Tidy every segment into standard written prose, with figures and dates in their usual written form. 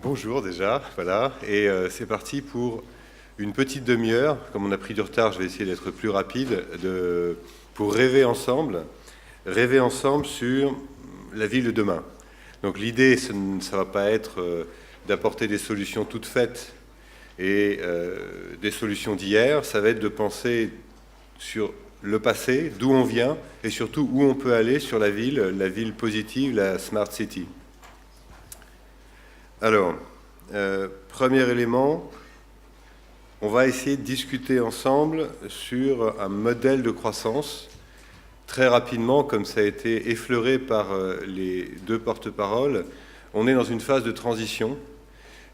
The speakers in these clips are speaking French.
Bonjour déjà, voilà, et c'est parti pour une petite demi-heure. Comme on a pris du retard, je vais essayer d'être plus rapide, pour rêver ensemble sur la ville de demain. Donc l'idée, ça ne va pas être d'apporter des solutions toutes faites et des solutions d'hier, ça va être de penser sur le passé, d'où on vient, et surtout où on peut aller sur la ville positive, la Smart City. Alors, premier élément, on va essayer de discuter ensemble sur un modèle de croissance. Très rapidement, comme ça a été effleuré par les deux porte-paroles, on est dans une phase de transition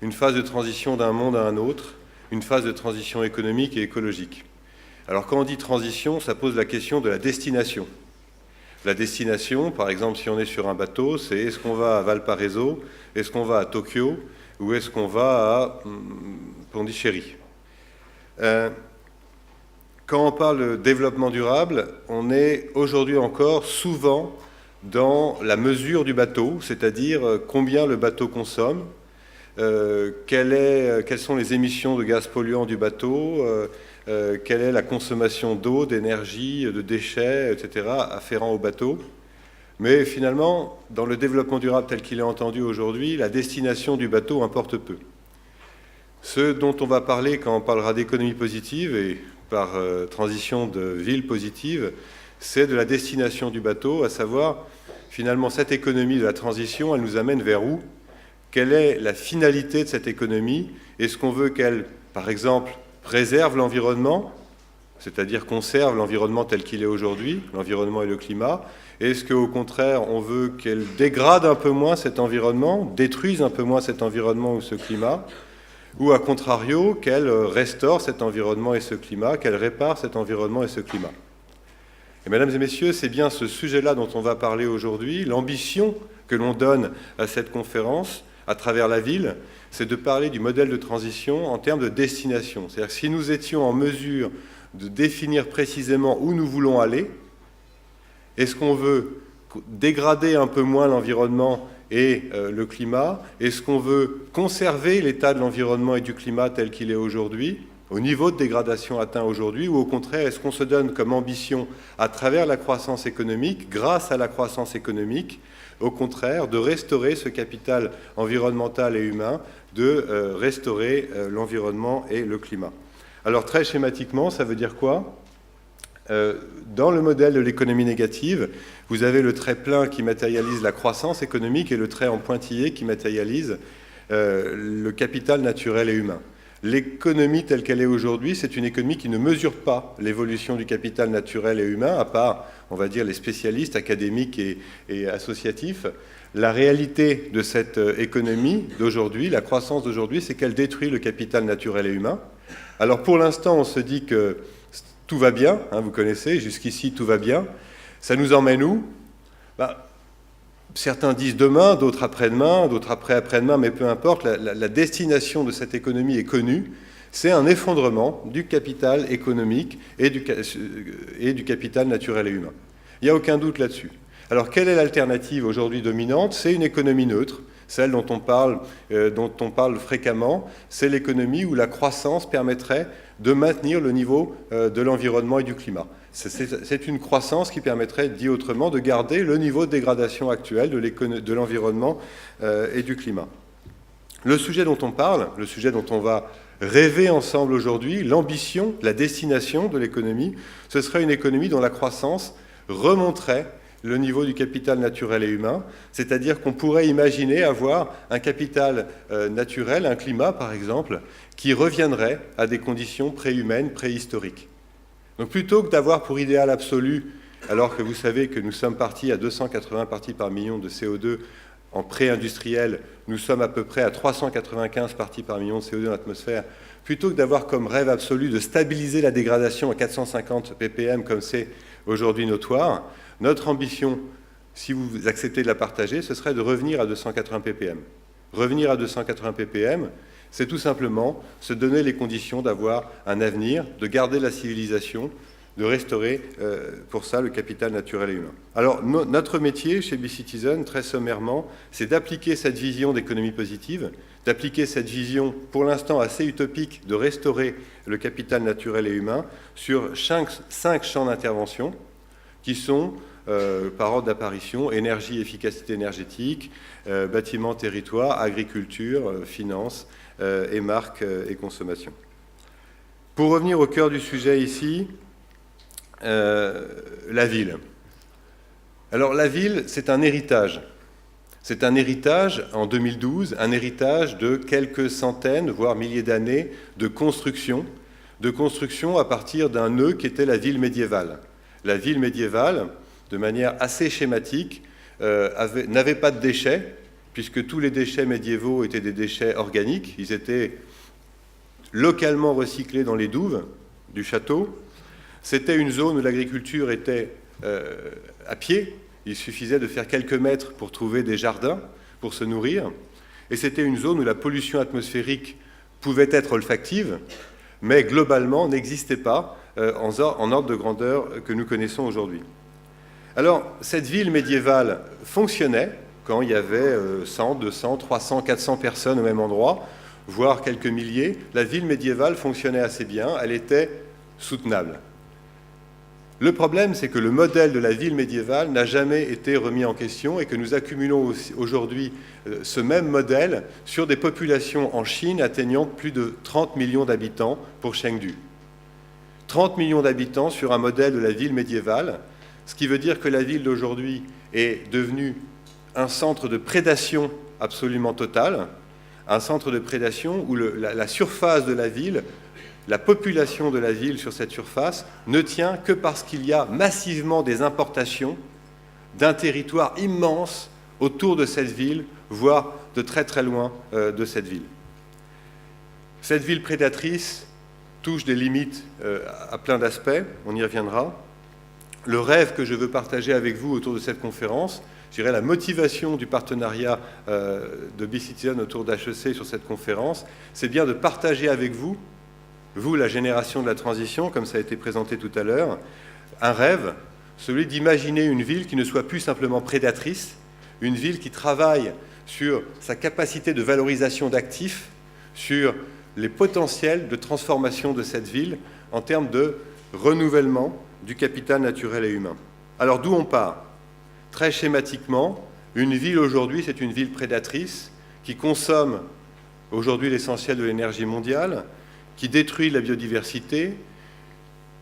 d'un monde à un autre, une phase de transition économique et écologique. Alors quand on dit transition, ça pose la question de la destination. La destination, par exemple, si on est sur un bateau, c'est est-ce qu'on va à Valparaiso, est-ce qu'on va à Tokyo, ou est-ce qu'on va à Pondichéry. Quand on parle de développement durable, on est aujourd'hui encore souvent dans la mesure du bateau, c'est-à-dire combien le bateau consomme, quelles sont les émissions de gaz polluants du bateau, quelle est la consommation d'eau, d'énergie, de déchets, etc., afférents au bateau. Mais finalement, dans le développement durable tel qu'il est entendu aujourd'hui, la destination du bateau importe peu. Ce dont on va parler quand on parlera d'économie positive, et par transition de ville positive, c'est de la destination du bateau, à savoir, finalement, cette économie de la transition, elle nous amène vers où? Quelle est la finalité de cette économie? Est-ce qu'on veut qu'elle, par exemple, préserve l'environnement, c'est-à-dire conserve l'environnement tel qu'il est aujourd'hui, l'environnement et le climat? Est-ce qu'au contraire, on veut qu'elle dégrade un peu moins cet environnement, détruise un peu moins cet environnement ou ce climat? Ou à contrario, qu'elle restaure cet environnement et ce climat, qu'elle répare cet environnement et ce climat? Et mesdames et messieurs, c'est bien ce sujet-là dont on va parler aujourd'hui. L'ambition que l'on donne à cette conférence, à travers la ville, c'est de parler du modèle de transition en termes de destination. C'est-à-dire que si nous étions en mesure de définir précisément où nous voulons aller, est-ce qu'on veut dégrader un peu moins l'environnement et le climat? Est-ce qu'on veut conserver l'état de l'environnement et du climat tel qu'il est aujourd'hui, au niveau de dégradation atteint aujourd'hui, ou au contraire, est-ce qu'on se donne comme ambition, à travers la croissance économique, grâce à la croissance économique, au contraire, de restaurer ce capital environnemental et humain, de restaurer l'environnement et le climat? Alors très schématiquement, ça veut dire quoi? Dans le modèle de l'économie négative, vous avez le trait plein qui matérialise la croissance économique et le trait en pointillé qui matérialise le capital naturel et humain. L'économie telle qu'elle est aujourd'hui, c'est une économie qui ne mesure pas l'évolution du capital naturel et humain, à part, on va dire, les spécialistes académiques et associatifs. La réalité de cette économie d'aujourd'hui, la croissance d'aujourd'hui, c'est qu'elle détruit le capital naturel et humain. Alors pour l'instant, on se dit que tout va bien, hein, vous connaissez, jusqu'ici tout va bien. Ça nous emmène où? Certains disent demain, d'autres après-demain, d'autres après-après-demain, mais peu importe, la destination de cette économie est connue. C'est un effondrement du capital économique et du capital naturel et humain. Il n'y a aucun doute là-dessus. Alors, quelle est l'alternative aujourd'hui dominante? C'est une économie neutre, celle dont on parle fréquemment. C'est l'économie où la croissance permettrait de maintenir le niveau de l'environnement et du climat. C'est une croissance qui permettrait, dit autrement, de garder le niveau de dégradation actuel de l'environnement et du climat. Le sujet dont on parle, le sujet dont on va rêver ensemble aujourd'hui, l'ambition, la destination de l'économie, ce serait une économie dont la croissance remonterait le niveau du capital naturel et humain, c'est-à-dire qu'on pourrait imaginer avoir un capital naturel, un climat par exemple, qui reviendrait à des conditions préhumaines, préhistoriques. Donc plutôt que d'avoir pour idéal absolu, alors que vous savez que nous sommes partis à 280 parties par million de CO2 en pré-industriel, nous sommes à peu près à 395 parties par million de CO2 dans l'atmosphère, plutôt que d'avoir comme rêve absolu de stabiliser la dégradation à 450 ppm comme c'est aujourd'hui notoire, notre ambition, si vous acceptez de la partager, ce serait de revenir à 280 ppm. Revenir à 280 ppm, c'est tout simplement se donner les conditions d'avoir un avenir, de garder la civilisation, de restaurer pour ça le capital naturel et humain. Alors notre métier chez BeCitizen, très sommairement, c'est d'appliquer cette vision d'économie positive, d'appliquer cette vision pour l'instant assez utopique de restaurer le capital naturel et humain sur 5 champs d'intervention qui sont, par ordre d'apparition, énergie, efficacité énergétique, bâtiment, territoire, agriculture, finance et marque et consommation. Pour revenir au cœur du sujet ici, la ville. Alors la ville, c'est un héritage. C'est un héritage, en 2012, un héritage de quelques centaines, voire milliers d'années de construction à partir d'un nœud qui était la ville médiévale. La ville médiévale, de manière assez schématique, n'avait pas de déchets, puisque tous les déchets médiévaux étaient des déchets organiques. Ils étaient localement recyclés dans les douves du château. C'était une zone où l'agriculture était à pied. Il suffisait de faire quelques mètres pour trouver des jardins, pour se nourrir. Et c'était une zone où la pollution atmosphérique pouvait être olfactive, mais globalement n'existait pas en ordre de grandeur que nous connaissons aujourd'hui. Alors, cette ville médiévale fonctionnait quand il y avait 100, 200, 300, 400 personnes au même endroit, voire quelques milliers. La ville médiévale fonctionnait assez bien, elle était soutenable. Le problème, c'est que le modèle de la ville médiévale n'a jamais été remis en question et que nous accumulons aujourd'hui ce même modèle sur des populations en Chine atteignant plus de 30 millions d'habitants pour Chengdu. 30 millions d'habitants sur un modèle de la ville médiévale, ce qui veut dire que la ville d'aujourd'hui est devenue un centre de prédation absolument total, un centre de prédation où la surface de la ville, la population de la ville sur cette surface ne tient que parce qu'il y a massivement des importations d'un territoire immense autour de cette ville, voire de très très loin de cette ville. Cette ville prédatrice touche des limites à plein d'aspects, on y reviendra. Le rêve que je veux partager avec vous autour de cette conférence, je dirais la motivation du partenariat de BeCitizen autour d'HEC sur cette conférence, c'est bien de partager avec vous, la génération de la transition, comme ça a été présenté tout à l'heure, un rêve, celui d'imaginer une ville qui ne soit plus simplement prédatrice, une ville qui travaille sur sa capacité de valorisation d'actifs, sur les potentiels de transformation de cette ville en termes de renouvellement du capital naturel et humain. Alors d'où on part ? Très schématiquement, une ville aujourd'hui, c'est une ville prédatrice qui consomme aujourd'hui l'essentiel de l'énergie mondiale, qui détruit la biodiversité,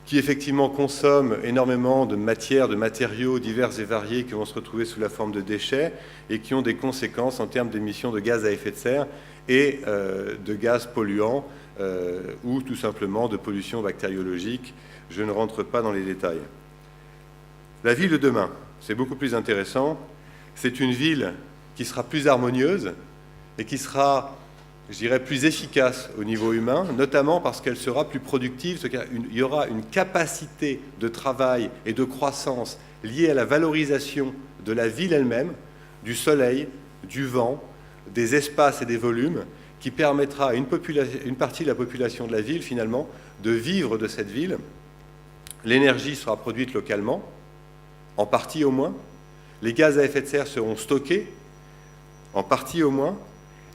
qui effectivement consomme énormément de matières, de matériaux divers et variés qui vont se retrouver sous la forme de déchets et qui ont des conséquences en termes d'émissions de gaz à effet de serre et de gaz polluants ou tout simplement de pollution bactériologique. Je ne rentre pas dans les détails. La ville de demain, c'est beaucoup plus intéressant. C'est une ville qui sera plus harmonieuse et qui sera, je dirais, plus efficace au niveau humain, notamment parce qu'elle sera plus productive, il y aura une capacité de travail et de croissance liée à la valorisation de la ville elle-même, du soleil, du vent, des espaces et des volumes, qui permettra à une partie de la population de la ville, finalement, de vivre de cette ville. L'énergie sera produite localement, en partie au moins. Les gaz à effet de serre seront stockés, en partie au moins.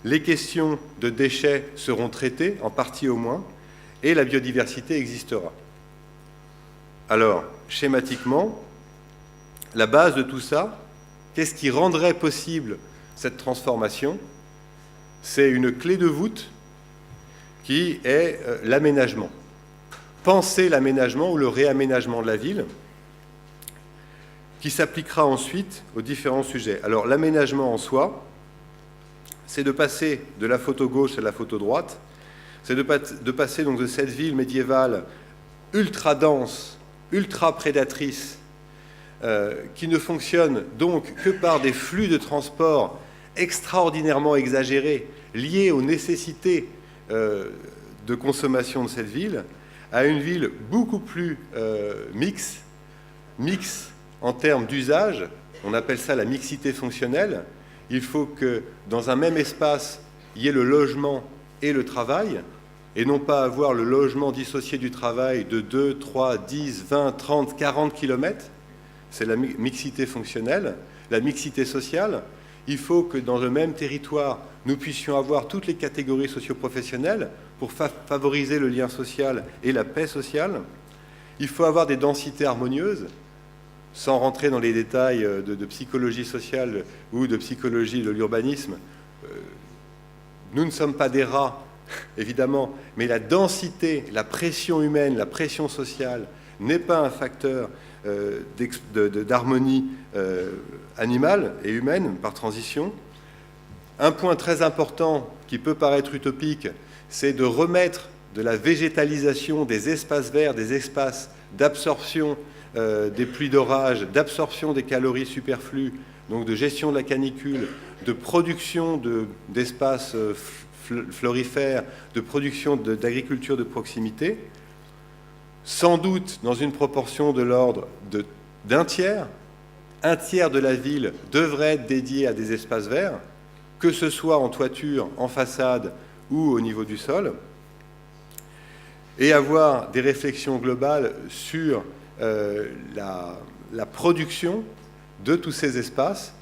Les questions de déchets seront traitées, en partie au moins, et la biodiversité existera. Alors, schématiquement, la base de tout ça, qu'est-ce qui rendrait possible cette transformation ? C'est une clé de voûte qui est l'aménagement. Penser l'aménagement ou le réaménagement de la ville, qui s'appliquera ensuite aux différents sujets. Alors, l'aménagement en soi, c'est de passer de la photo gauche à la photo droite, c'est de passer donc de cette ville médiévale ultra dense, ultra prédatrice, qui ne fonctionne donc que par des flux de transport extraordinairement exagérés, liés aux nécessités de consommation de cette ville, à une ville beaucoup plus mixte en termes d'usage, on appelle ça la mixité fonctionnelle. Il faut que dans un même espace, il y ait le logement et le travail, et non pas avoir le logement dissocié du travail de 2, 3, 10, 20, 30, 40 km. C'est la mixité fonctionnelle, la mixité sociale. Il faut que dans le même territoire, nous puissions avoir toutes les catégories socio-professionnelles pour favoriser le lien social et la paix sociale. Il faut avoir des densités harmonieuses, sans rentrer dans les détails de psychologie sociale ou de psychologie de l'urbanisme. Nous ne sommes pas des rats, évidemment, mais la densité, la pression humaine, la pression sociale n'est pas un facteur d'harmonie animale et humaine par transition. Un point très important qui peut paraître utopique, c'est de remettre de la végétalisation des espaces verts, des espaces d'absorption des pluies d'orage, d'absorption des calories superflues, donc de gestion de la canicule, de production d'espaces florifères, de production d'agriculture de proximité, sans doute dans une proportion de l'ordre d'un tiers. Un tiers de la ville devrait être dédié à des espaces verts, que ce soit en toiture, en façade ou au niveau du sol, et avoir des réflexions globales sur la production de tous ces espaces.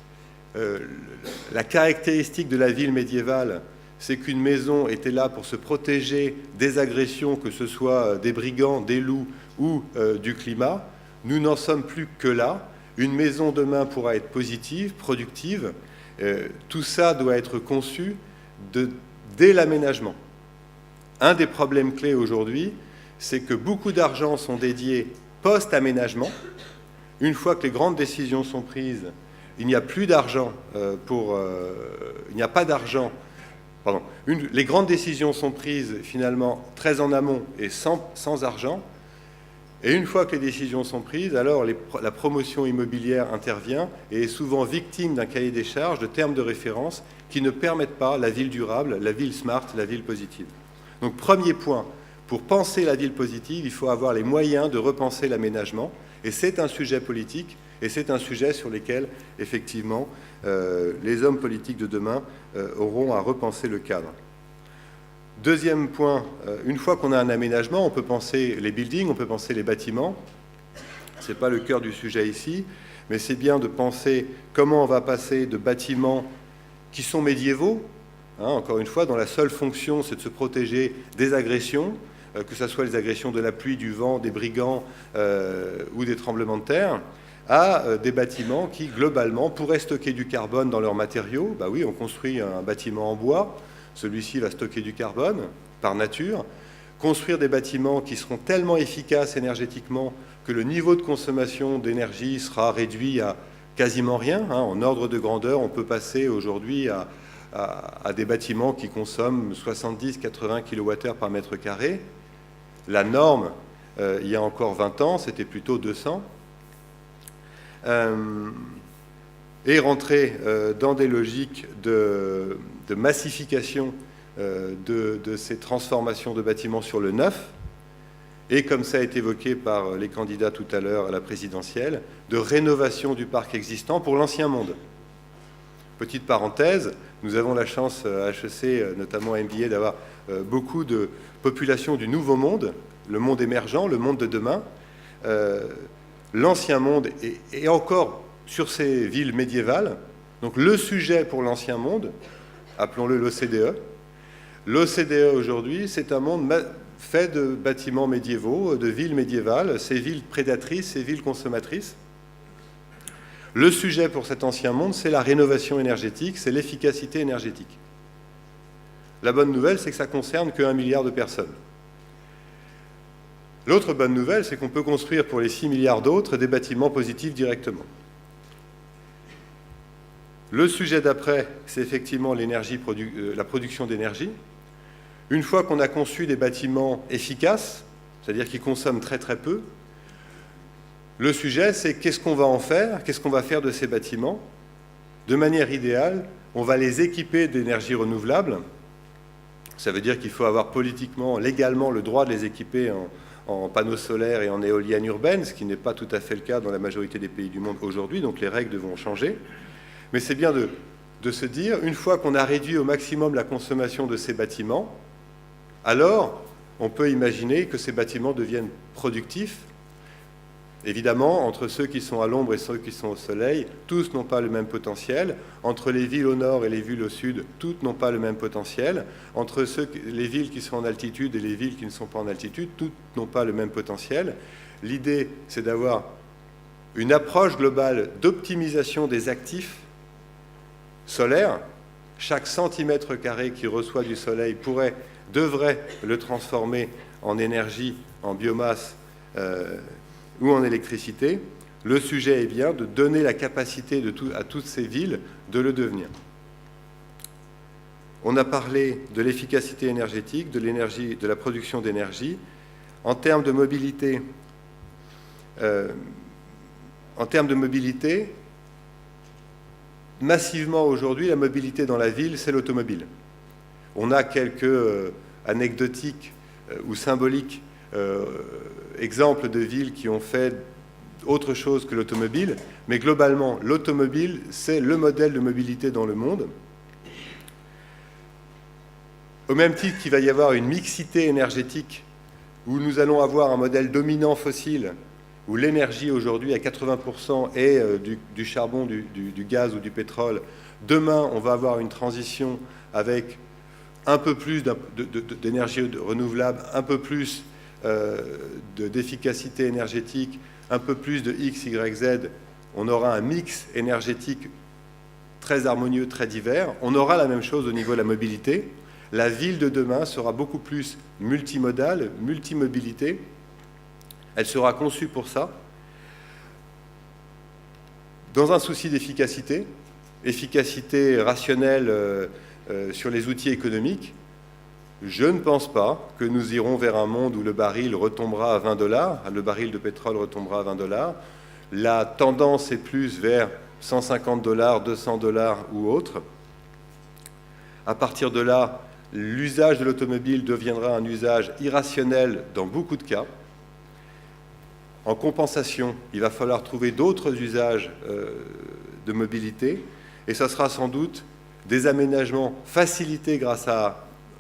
La caractéristique de la ville médiévale, c'est qu'une maison était là pour se protéger des agressions, que ce soit des brigands, des loups ou du climat. Nous n'en sommes plus que là. Une maison demain pourra être positive, productive. Tout ça doit être conçu dès l'aménagement. Un des problèmes clés aujourd'hui, c'est que beaucoup d'argent sont dédiés post-aménagement. Une fois que les grandes décisions sont prises, il n'y a plus d'argent il n'y a pas d'argent. Pardon. Les grandes décisions sont prises finalement très en amont et sans argent. Et une fois que les décisions sont prises, alors la promotion immobilière intervient et est souvent victime d'un cahier des charges, de termes de référence qui ne permettent pas la ville durable, la ville smart, la ville positive. Donc premier point, pour penser la ville positive, il faut avoir les moyens de repenser l'aménagement. Et c'est un sujet politique, et c'est un sujet sur lequel, effectivement, les hommes politiques de demain auront à repenser le cadre. Deuxième point, une fois qu'on a un aménagement, on peut penser les buildings, on peut penser les bâtiments. Ce n'est pas le cœur du sujet ici, mais c'est bien de penser comment on va passer de bâtiments qui sont médiévaux, encore une fois, dont la seule fonction, c'est de se protéger des agressions, que ce soit les agressions de la pluie, du vent, des brigands ou des tremblements de terre, à des bâtiments qui, globalement, pourraient stocker du carbone dans leurs matériaux. Bah oui, on construit un bâtiment en bois, celui-ci va stocker du carbone, par nature. Construire des bâtiments qui seront tellement efficaces énergétiquement que le niveau de consommation d'énergie sera réduit à quasiment rien. En ordre de grandeur, on peut passer aujourd'hui à des bâtiments qui consomment 70-80 kWh par mètre carré. La norme, il y a encore 20 ans, c'était plutôt 200. Et rentrer dans des logiques de massification de ces transformations de bâtiments sur le neuf, et comme ça a été évoqué par les candidats tout à l'heure à la présidentielle, de rénovation du parc existant pour l'ancien monde. Petite parenthèse, nous avons la chance à HEC, notamment à MBA, d'avoir beaucoup de populations du nouveau monde, le monde émergent, le monde de demain. L'ancien monde est encore sur ces villes médiévales. Donc le sujet pour l'ancien monde, appelons-le l'OCDE. L'OCDE aujourd'hui, c'est un monde fait de bâtiments médiévaux, de villes médiévales, ces villes prédatrices, ces villes consommatrices. Le sujet pour cet ancien monde, c'est la rénovation énergétique, c'est l'efficacité énergétique. La bonne nouvelle, c'est que ça ne concerne que 1 milliard de personnes. L'autre bonne nouvelle, c'est qu'on peut construire pour les 6 milliards d'autres des bâtiments positifs directement. Le sujet d'après, c'est effectivement la production d'énergie. Une fois qu'on a conçu des bâtiments efficaces, c'est-à-dire qui consomment très très peu, le sujet, c'est qu'est-ce qu'on va en faire, qu'est-ce qu'on va faire de ces bâtiments. De manière idéale, on va les équiper d'énergie renouvelable. Ça veut dire qu'il faut avoir politiquement, légalement, le droit de les équiper en panneaux solaires et en éoliennes urbaines, ce qui n'est pas tout à fait le cas dans la majorité des pays du monde aujourd'hui, donc les règles devront changer. Mais c'est bien de se dire, une fois qu'on a réduit au maximum la consommation de ces bâtiments, alors on peut imaginer que ces bâtiments deviennent productifs. Évidemment, entre ceux qui sont à l'ombre et ceux qui sont au soleil, tous n'ont pas le même potentiel. Entre les villes au nord et les villes au sud, toutes n'ont pas le même potentiel. Entre les villes qui sont en altitude et les villes qui ne sont pas en altitude, toutes n'ont pas le même potentiel. L'idée, c'est d'avoir une approche globale d'optimisation des actifs solaires. Chaque centimètre carré qui reçoit du soleil devrait le transformer en énergie, en biomasse, ou en électricité. Le sujet est bien de donner la capacité à toutes ces villes de le devenir. On a parlé de l'efficacité énergétique, de la production d'énergie. En termes de mobilité, massivement aujourd'hui, la mobilité dans la ville, c'est l'automobile. On a quelques anecdotiques ou symboliques exemples de villes qui ont fait autre chose que l'automobile, mais globalement, l'automobile, c'est le modèle de mobilité dans le monde. Au même titre qu'il va y avoir une mixité énergétique, où nous allons avoir un modèle dominant fossile, où l'énergie aujourd'hui à 80% est du charbon, du gaz ou du pétrole. Demain, on va avoir une transition avec un peu plus d'énergie renouvelable, un peu plus d'efficacité énergétique, un peu plus de X, Y, Z, on aura un mix énergétique très harmonieux, très divers. On aura la même chose au niveau de la mobilité. La ville de demain sera beaucoup plus multimodale, multimobilité. Elle sera conçue pour ça. Dans un souci d'efficacité, efficacité rationnelle sur les outils économiques, je ne pense pas que nous irons vers un monde où le baril retombera à 20 $, le baril de pétrole retombera à 20 $. La tendance est plus vers 150 $, 200 $ ou autre. À partir de là, l'usage de l'automobile deviendra un usage irrationnel dans beaucoup de cas. En compensation, il va falloir trouver d'autres usages de mobilité, et ça sera sans doute des aménagements facilités grâce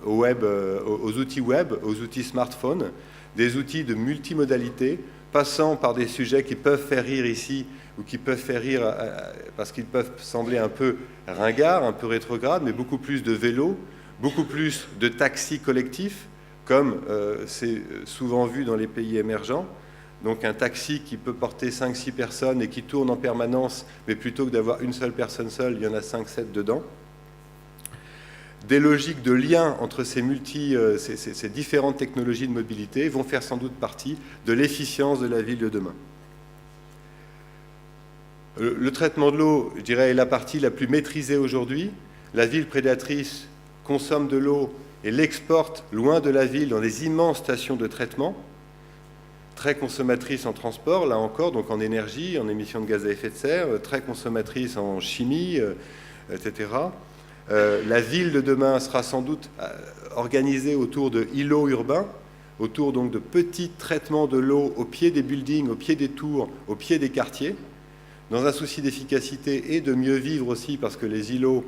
aux outils web, aux outils smartphone, des outils de multimodalité, passant par des sujets qui peuvent faire rire ici, ou qui peuvent faire rire parce qu'ils peuvent sembler un peu ringards, un peu rétrogrades, mais beaucoup plus de vélos, beaucoup plus de taxis collectifs, comme c'est souvent vu dans les pays émergents. Donc un taxi qui peut porter 5-6 personnes et qui tourne en permanence, mais plutôt que d'avoir une seule personne seule, il y en a 5-7 dedans. Des logiques de lien entre ces différentes technologies de mobilité vont faire sans doute partie de l'efficience de la ville de demain. Le traitement de l'eau, je dirais, est la partie la plus maîtrisée aujourd'hui. La ville prédatrice consomme de l'eau et l'exporte loin de la ville dans des immenses stations de traitement, très consommatrice en transport, là encore, donc en énergie, en émissions de gaz à effet de serre, très consommatrice en chimie, etc. La ville de demain sera sans doute organisée autour de îlots urbains, autour donc de petits traitements de l'eau au pied des buildings, au pied des tours, au pied des quartiers, dans un souci d'efficacité et de mieux vivre aussi, parce que les îlots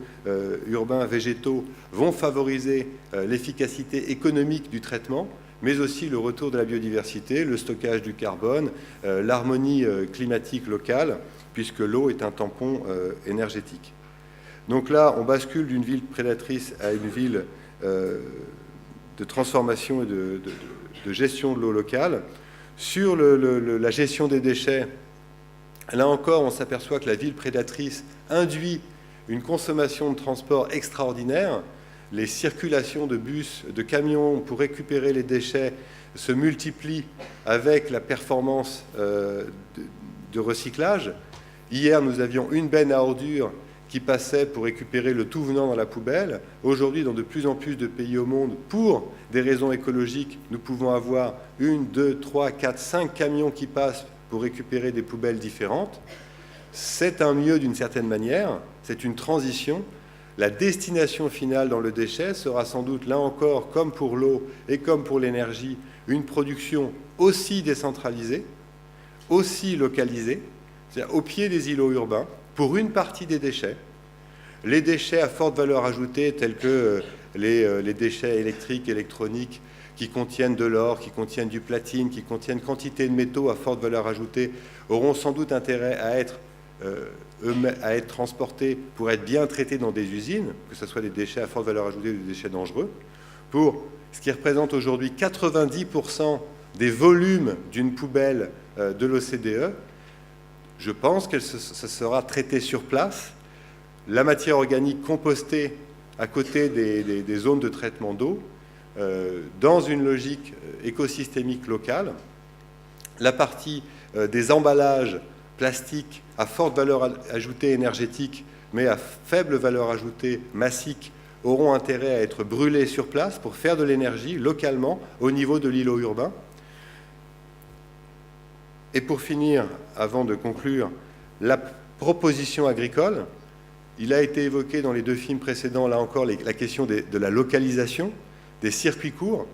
urbains végétaux vont favoriser l'efficacité économique du traitement, mais aussi le retour de la biodiversité, le stockage du carbone, l'harmonie climatique locale, puisque l'eau est un tampon énergétique. Donc là, on bascule d'une ville prédatrice à une ville de transformation et de gestion de l'eau locale. Sur la gestion des déchets, là encore, on s'aperçoit que la ville prédatrice induit une consommation de transport extraordinaire. Les circulations de bus, de camions pour récupérer les déchets se multiplient avec la performance de recyclage. Hier, nous avions une benne à ordures qui passait pour récupérer le tout venant dans la poubelle. Aujourd'hui, dans de plus en plus de pays au monde, pour des raisons écologiques, nous pouvons avoir 1, 2, 3, 4, 5 camions qui passent pour récupérer des poubelles différentes. C'est un mieux d'une certaine manière, c'est une transition. La destination finale dans le déchet sera sans doute, là encore, comme pour l'eau et comme pour l'énergie, une production aussi décentralisée, aussi localisée, c'est-à-dire au pied des îlots urbains, pour une partie des déchets. Les déchets à forte valeur ajoutée, tels que les déchets électriques, électroniques, qui contiennent de l'or, qui contiennent du platine, qui contiennent quantité de métaux à forte valeur ajoutée, auront sans doute intérêt à être transportés pour être bien traités dans des usines, que ce soit des déchets à forte valeur ajoutée ou des déchets dangereux, pour ce qui représente aujourd'hui 90% des volumes d'une poubelle de l'OCDE. Je pense que ça sera traité sur place. La matière organique compostée à côté des zones de traitement d'eau, dans une logique écosystémique locale. La partie des emballages plastiques à forte valeur ajoutée énergétique, mais à faible valeur ajoutée massique, auront intérêt à être brûlés sur place pour faire de l'énergie localement au niveau de l'îlot urbain. Et pour finir, avant de conclure, la proposition agricole. Il a été évoqué dans les deux films précédents, là encore, la question de la localisation, des circuits courts.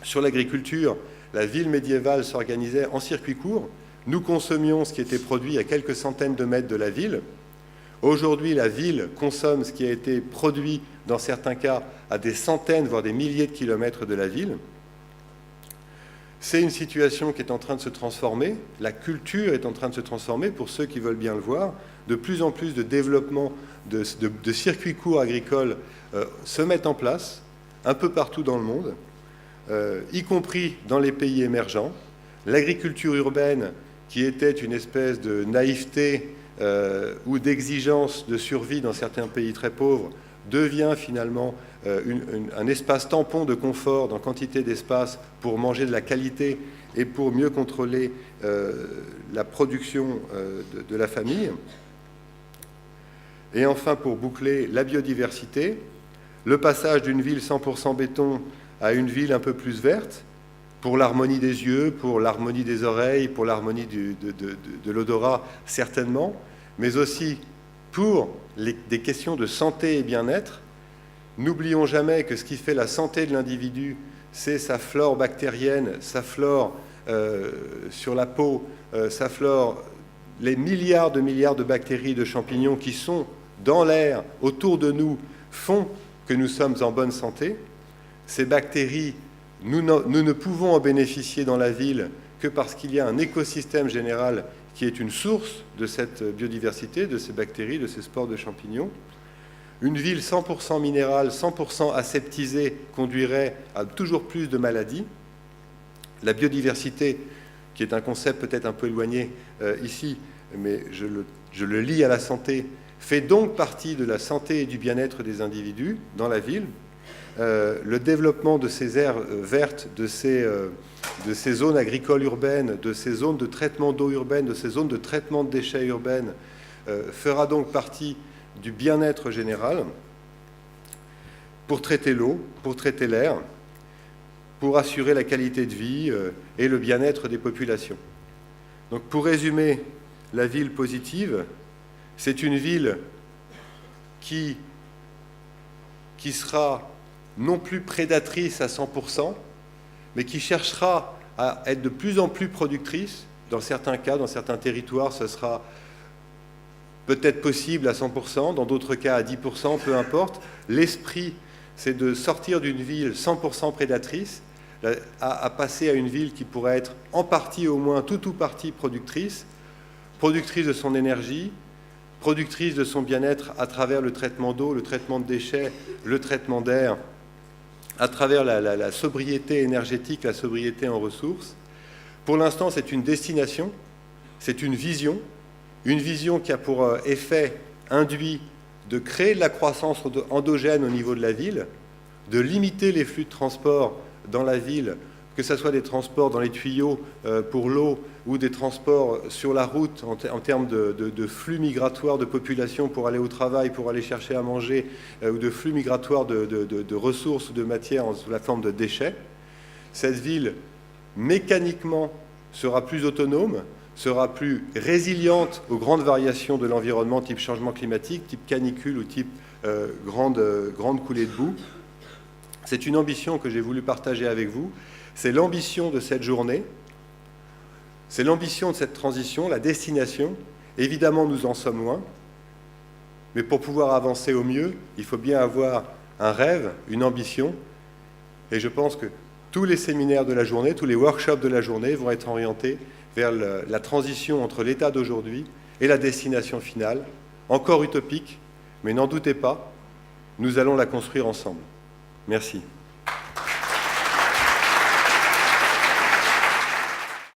Sur l'agriculture, la ville médiévale s'organisait en circuits courts. Nous consommions ce qui était produit à quelques centaines de mètres de la ville. Aujourd'hui, la ville consomme ce qui a été produit, dans certains cas, à des centaines, voire des milliers de kilomètres de la ville. C'est une situation qui est en train de se transformer. La culture est en train de se transformer, pour ceux qui veulent bien le voir. De plus en plus de développement de circuits courts agricoles se mettent en place, un peu partout dans le monde, y compris dans les pays émergents. L'agriculture urbaine, qui était une espèce de naïveté ou d'exigence de survie dans certains pays très pauvres, devient finalement un espace tampon de confort dans quantité d'espace pour manger de la qualité et pour mieux contrôler la production de la famille. Et enfin, pour boucler, la biodiversité, le passage d'une ville 100% béton à une ville un peu plus verte, pour l'harmonie des yeux, pour l'harmonie des oreilles, pour l'harmonie de l'odorat, certainement, mais aussi pour des questions de santé et bien-être. N'oublions jamais que ce qui fait la santé de l'individu, c'est sa flore bactérienne, sa flore sur la peau, sa flore, les milliards de bactéries, de champignons qui sont dans l'air, autour de nous, font que nous sommes en bonne santé. Ces bactéries, nous ne pouvons en bénéficier dans la ville que parce qu'il y a un écosystème général qui est une source de cette biodiversité, de ces bactéries, de ces spores de champignons. Une ville 100% minérale, 100% aseptisée conduirait à toujours plus de maladies. La biodiversité, qui est un concept peut-être un peu éloigné ici, mais je le lie à la santé, fait donc partie de la santé et du bien-être des individus dans la ville. Le développement de ces aires vertes, de ces zones agricoles urbaines, de ces zones de traitement d'eau urbaine, de ces zones de traitement de déchets urbaines, fera donc partie du bien-être général pour traiter l'eau, pour traiter l'air, pour assurer la qualité de vie et le bien-être des populations. Donc pour résumer, la ville positive, c'est une ville qui sera non plus prédatrice à 100%, mais qui cherchera à être de plus en plus productrice. Dans certains cas, dans certains territoires, ce sera peut-être possible à 100%, dans d'autres cas à 10%, peu importe. L'esprit, c'est de sortir d'une ville 100% prédatrice, à passer à une ville qui pourrait être en partie au moins, tout ou partie productrice de son énergie, productrice de son bien-être à travers le traitement d'eau, le traitement de déchets, le traitement d'air, à travers la sobriété énergétique, la sobriété en ressources. Pour l'instant, c'est une destination, c'est une vision qui a pour effet induit de créer de la croissance endogène au niveau de la ville, de limiter les flux de transport dans la ville, que ce soit des transports dans les tuyaux pour l'eau ou des transports sur la route en termes de flux migratoires de population pour aller au travail, pour aller chercher à manger, ou de flux migratoires de ressources ou de matières sous la forme de déchets. Cette ville, mécaniquement, sera plus autonome, sera plus résiliente aux grandes variations de l'environnement, type changement climatique, type canicule ou type grande coulée de boue. C'est une ambition que j'ai voulu partager avec vous. C'est l'ambition de cette journée, c'est l'ambition de cette transition, la destination. Évidemment, nous en sommes loin, mais pour pouvoir avancer au mieux, il faut bien avoir un rêve, une ambition. Et je pense que tous les séminaires de la journée, tous les workshops de la journée vont être orientés vers la transition entre l'état d'aujourd'hui et la destination finale, encore utopique, mais n'en doutez pas, nous allons la construire ensemble. Merci.